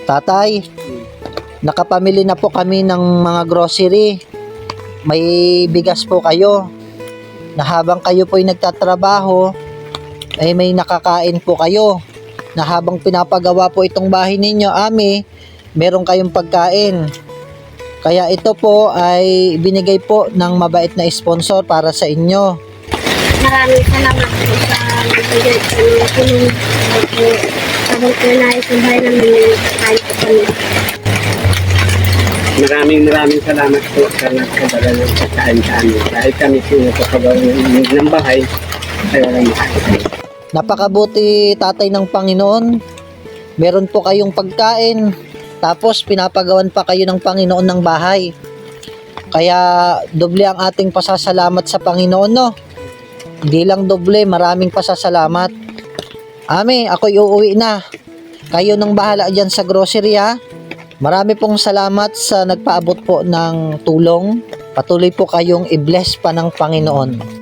Tatay, nakapamili na po kami ng mga grocery. May bigas po kayo. Na habang kayo po ay nagtatrabaho, ay may nakakain po kayo. Na habang pinapagawa po itong bahay ninyo, meron kayong pagkain. Kaya ito po ay binigay po ng mabait na sponsor para sa inyo. Maraming salamat po sa nagbigay sa mga tulong. Habang pinayos ng bahay namin, kahit po kami. Maraming salamat po sa nagpadala ng pagkain sa amin. Kahit kami po napapagawa ng bahay, ay walang makakita. Napakabuti tatay ng Panginoon. Meron po kayong pagkain. Tapos pinapagawan pa kayo ng Panginoon ng bahay. Kaya doble ang ating pasasalamat sa Panginoon, no? Hindi lang doble, maraming pasasalamat. Ako'y uuwi na. Kayo nang bahala dyan sa grocery, ha? Marami pong salamat sa nagpaabot po ng tulong. Patuloy po kayong i-bless pa ng Panginoon.